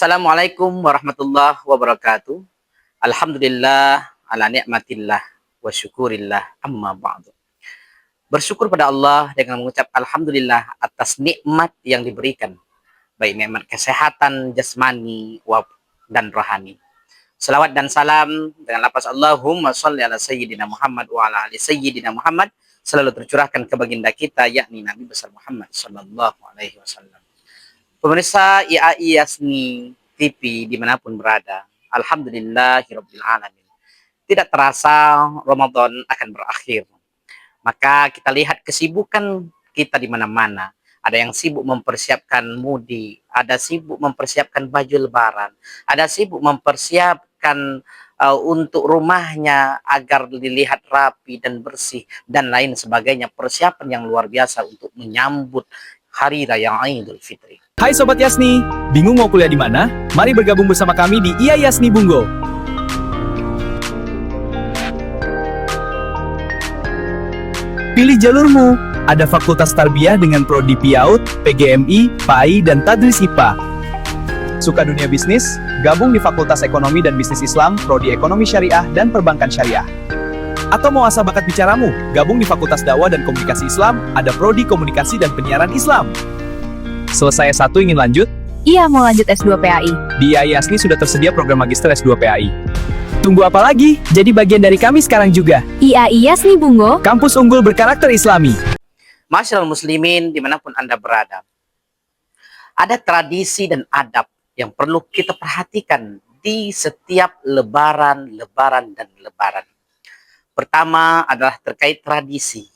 Assalamualaikum warahmatullahi wabarakatuh. Alhamdulillah ala ni'matillah wa syukurillah amma ba'du. Bersyukur pada Allah dengan mengucap alhamdulillah atas nikmat yang diberikan, baik nikmat kesehatan jasmani dan rohani. Salawat dan salam dengan lafaz Allahumma sholli ala sayyidina Muhammad wa ala ali sayyidina Muhammad selalu tercurahkan ke baginda kita, yakni Nabi besar Muhammad sallallahu alaihi wasallam. Pemirsa IAI Yasni TV dimanapun berada, alhamdulillahirabbil alamin. Tidak terasa Ramadan akan berakhir. Maka kita lihat kesibukan kita di mana-mana. Ada yang sibuk mempersiapkan mudik, ada sibuk mempersiapkan baju lebaran, ada sibuk mempersiapkan untuk rumahnya agar dilihat rapi dan bersih dan lain sebagainya. Persiapan yang luar biasa untuk menyambut Hari Raya Idul Fitri. Hai Sobat Yasni, bingung mau kuliah di mana? Mari bergabung bersama kami di IAI Yasni Bungo. Pilih jalurmu. Ada Fakultas Tarbiyah dengan Prodi PIAUD, PGMI, PAI, dan Tadris IPA. Suka dunia bisnis? Gabung di Fakultas Ekonomi dan Bisnis Islam, Prodi Ekonomi Syariah, dan Perbankan Syariah. Atau mau asah bakat bicaramu? Gabung di Fakultas Dakwah dan Komunikasi Islam, ada Prodi Komunikasi dan Penyiaran Islam. Selesai S1 ingin lanjut? Iya, mau lanjut S2 PAI. Di IAI Yasni sudah tersedia program Magister S2 PAI. Tunggu apa lagi? Jadi bagian dari kami sekarang juga. IAI Yasni Bungo, Kampus unggul berkarakter Islami. Masyaallah muslimin dimanapun Anda berada, ada tradisi dan adab yang perlu kita perhatikan di setiap lebaran. Pertama adalah terkait tradisi.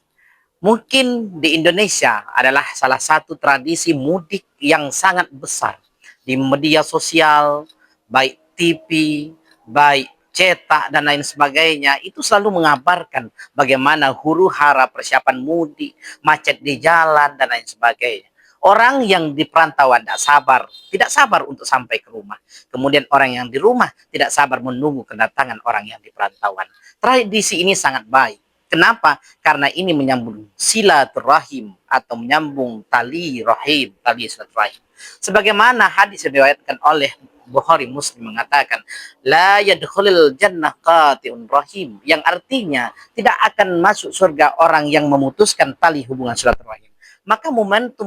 Mungkin di Indonesia adalah salah satu tradisi mudik yang sangat besar. Di media sosial, baik TV, baik cetak, dan lain sebagainya, itu selalu mengabarkan bagaimana huru-hara persiapan mudik, macet di jalan, dan lain sebagainya. Orang yang di perantauan tidak sabar untuk sampai ke rumah. Kemudian orang yang di rumah tidak sabar menunggu kedatangan orang yang di perantauan. Tradisi ini sangat baik. Kenapa? Karena ini menyambung silaturahim atau menyambung tali rahim, tali silaturahim. Sebagaimana hadis yang diriwayatkan oleh Bukhari Muslim mengatakan, la yadkhulul jannah qati'un rahim, yang artinya tidak akan masuk surga orang yang memutuskan tali hubungan silaturahim. Maka momentum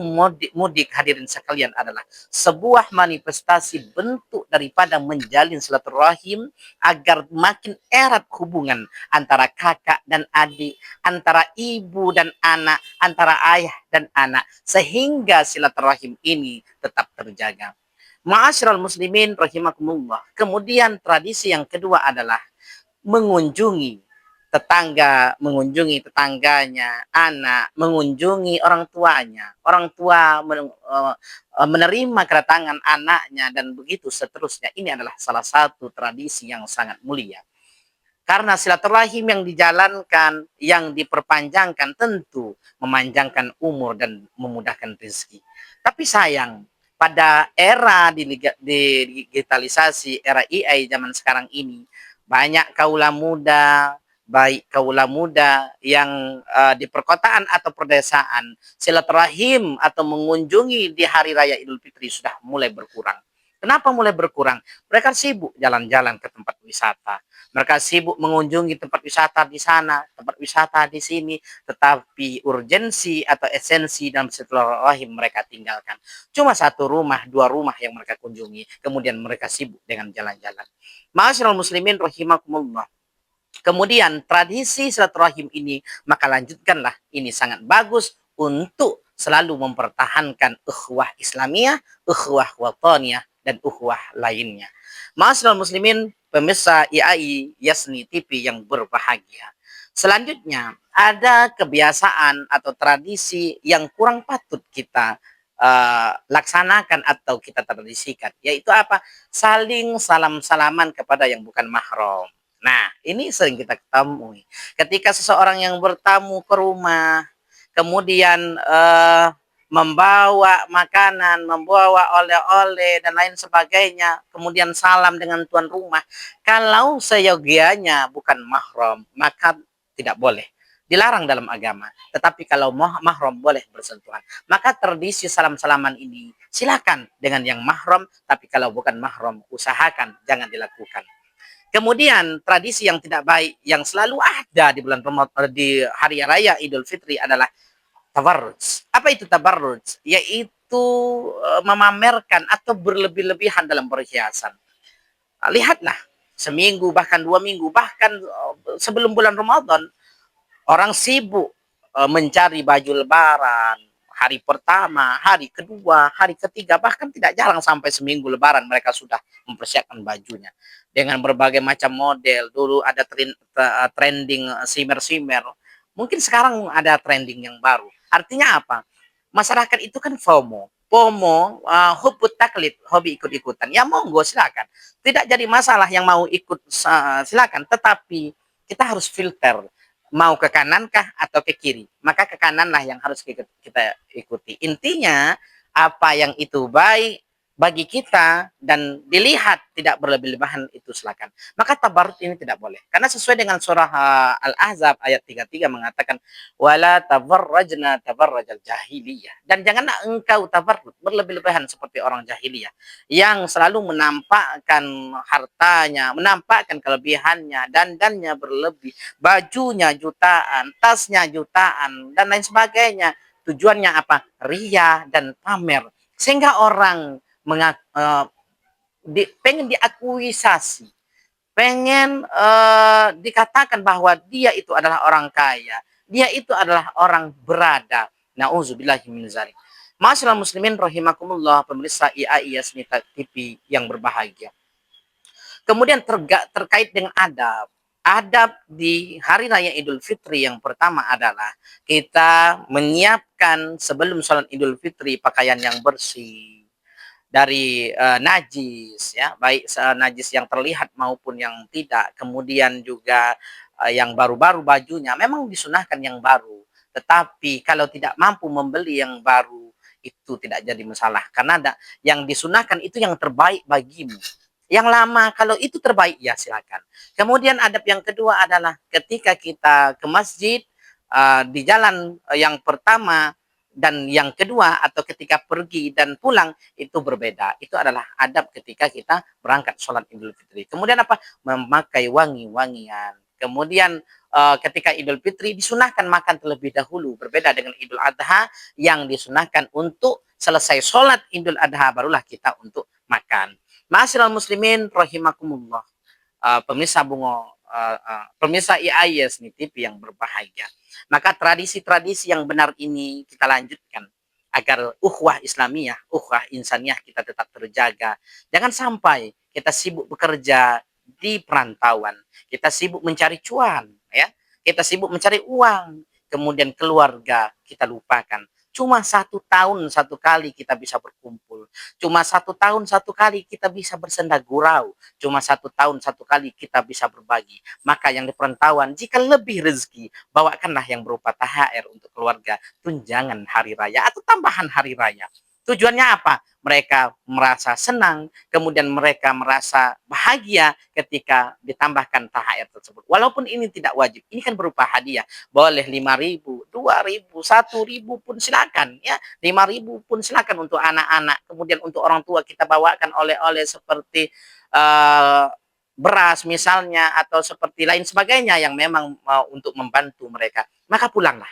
mudik hadirin sekalian adalah sebuah manifestasi bentuk daripada menjalin silaturahim agar makin erat hubungan antara kakak dan adik, antara ibu dan anak, antara ayah dan anak, sehingga silaturahim ini tetap terjaga. Ma'asyiral muslimin rahimakumullah. Kemudian tradisi yang kedua adalah mengunjungi tetangga, mengunjungi tetangganya, anak, mengunjungi orang tuanya, orang tua menerima kedatangan anaknya, dan begitu seterusnya. Ini adalah salah satu tradisi yang sangat mulia. Karena silaturahim yang dijalankan, yang diperpanjangkan, tentu memanjangkan umur dan memudahkan rezeki. Tapi sayang, pada era digitalisasi, era AI zaman sekarang ini, banyak kaula muda, baik kaula muda yang di perkotaan atau perdesaan, silaturahim atau mengunjungi di hari raya Idul Fitri sudah mulai berkurang. Kenapa mulai berkurang? Mereka sibuk jalan-jalan ke tempat wisata. Mereka sibuk mengunjungi tempat wisata di sana, tempat wisata di sini, tetapi urgensi atau esensi dalam silaturahim mereka tinggalkan. Cuma satu rumah, dua rumah yang mereka kunjungi, kemudian mereka sibuk dengan jalan-jalan. Ma'asyiral muslimin rahimakumullah. Kemudian tradisi silaturahim ini, maka lanjutkanlah, ini sangat bagus untuk selalu mempertahankan ukhuwah Islamiyah, ukhuwah wataniyah, dan ukhuwah lainnya. Ma'asyiral muslimin, pemirsa IAI Yasni TV yang berbahagia. Selanjutnya, ada kebiasaan atau tradisi yang kurang patut kita laksanakan atau kita tradisikan, yaitu apa? Saling salam-salaman kepada yang bukan mahram. Nah, ini sering kita ketemui. Ketika seseorang yang bertamu ke rumah, kemudian membawa makanan, membawa oleh-oleh, dan lain sebagainya, kemudian salam dengan tuan rumah. Kalau seyogianya bukan mahram, maka tidak boleh. dilarang dalam agama. Tetapi kalau mahram boleh bersentuhan. Maka tradisi salam-salaman ini silakan dengan yang mahram, tapi kalau bukan mahram usahakan jangan dilakukan. Kemudian tradisi yang tidak baik yang selalu ada di bulan Ramadan di hari raya Idul Fitri adalah tabarruj. Apa itu tabarruj? Yaitu memamerkan atau berlebih-lebihan dalam perhiasan. Lihatlah, seminggu bahkan 2 minggu bahkan sebelum bulan Ramadan orang sibuk mencari baju lebaran, hari pertama, hari kedua, hari ketiga, bahkan tidak jarang sampai seminggu lebaran mereka sudah mempersiapkan bajunya. Dengan berbagai macam model, dulu ada trending simer-simer, mungkin sekarang ada trending yang baru. Artinya apa? Masyarakat itu kan FOMO. FOMO, hubut taklid, hobi ikut-ikutan. Ya monggo silakan. Tidak jadi masalah yang mau ikut silakan, tetapi kita harus filter mau ke kanan kah atau ke kiri, maka ke kanan lah yang harus kita ikuti. Intinya apa yang itu baik bagi kita dan dilihat tidak berlebih-lebihan itu silakan. Maka tabarruk ini tidak boleh. Karena sesuai dengan surah Al-Ahzab ayat 33 mengatakan wala tabarrajna tabarrajal jahiliyah. Dan janganlah engkau tabarruk berlebih-lebihan seperti orang jahiliyah yang selalu menampakkan hartanya, menampakkan kelebihannya, dandannya berlebih, bajunya jutaan, tasnya jutaan dan lain sebagainya. Tujuannya apa? Ria dan pamer. Sehingga orang pengen diakuisasi, pengen dikatakan bahwa dia itu adalah orang kaya, dia itu adalah orang berada. Nauzubillahi min dzalik. Ma'asyiral muslimin rahimakumullah, pemirsa IAIS TV yang berbahagia. Kemudian terkait dengan adab. Adab di Hari Raya Idul Fitri yang pertama adalah kita menyiapkan sebelum sholat Idul Fitri pakaian yang bersih dari najis, ya, baik najis yang terlihat maupun yang tidak. Kemudian juga yang baru-baru bajunya memang disunahkan yang baru, tetapi kalau tidak mampu membeli yang baru itu tidak jadi masalah, karena yang disunahkan itu yang terbaik bagimu. Yang lama kalau itu terbaik ya silakan. Kemudian adab yang kedua adalah ketika kita ke masjid di jalan yang pertama dan yang kedua atau ketika pergi dan pulang itu berbeda. Itu adalah adab ketika kita berangkat sholat Idul Fitri. Kemudian apa? Memakai wangi-wangian. Kemudian ketika Idul Fitri disunahkan makan terlebih dahulu. Berbeda dengan Idul Adha yang disunahkan untuk selesai sholat Idul Adha barulah kita untuk makan. Ma'asyiral muslimin rahimakumullah. Pemirsa Bungo, pemirsa IAIS nih TV yang berbahagia. Maka tradisi-tradisi yang benar ini kita lanjutkan agar ukhuwah Islamiyah, ukhuwah insaniyah kita tetap terjaga. Jangan sampai kita sibuk bekerja di perantauan, kita sibuk mencari cuan, ya, kita sibuk mencari uang, kemudian keluarga kita lupakan. Cuma 1 tahun 1 kali kita bisa berkumpul. Cuma 1 tahun 1 kali kita bisa bersenda gurau. Cuma 1 tahun 1 kali kita bisa berbagi. Maka yang di perantauan, jika lebih rezeki, bawakanlah yang berupa THR untuk keluarga, tunjangan hari raya atau tambahan hari raya. Tujuannya apa? Mereka merasa senang, kemudian mereka merasa bahagia ketika ditambahkan THR tersebut. Walaupun ini tidak wajib, ini kan berupa hadiah. Boleh 5.000, 2.000, 1.000 pun silakan, ya. 5.000 pun silakan untuk anak-anak. Kemudian untuk orang tua kita bawakan oleh-oleh seperti beras misalnya atau seperti lain sebagainya yang memang untuk membantu mereka. Maka pulanglah.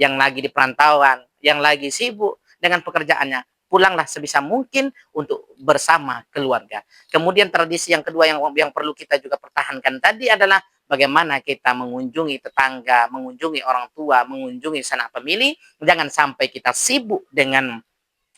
Yang lagi di perantauan, yang lagi sibuk dengan pekerjaannya, pulanglah sebisa mungkin untuk bersama keluarga. Kemudian tradisi yang kedua yang perlu kita juga pertahankan tadi adalah bagaimana kita mengunjungi tetangga, mengunjungi orang tua, mengunjungi sanak famili. Jangan sampai kita sibuk dengan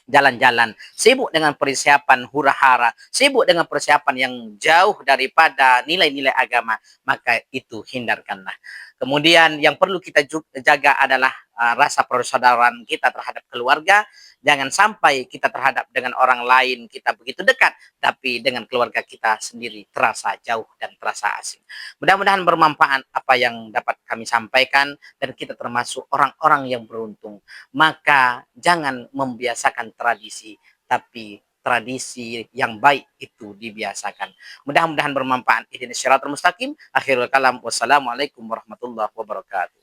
jalan-jalan, sibuk dengan persiapan hura-hara, sibuk dengan persiapan yang jauh daripada nilai-nilai agama, maka itu hindarkanlah. Kemudian yang perlu kita jaga adalah rasa persaudaraan kita terhadap keluarga. Jangan sampai kita terhadap dengan orang lain kita begitu dekat, tapi dengan keluarga kita sendiri terasa jauh dan terasa asing. Mudah-mudahan bermanfaat apa yang dapat kami sampaikan dan kita termasuk orang-orang yang beruntung. Maka jangan membiasakan tradisi, tapi tradisi yang baik itu dibiasakan. Mudah-mudahan bermanfaat. Ihdinas siratal mustaqim. Akhirul kalam. Wassalamualaikum warahmatullahi wabarakatuh.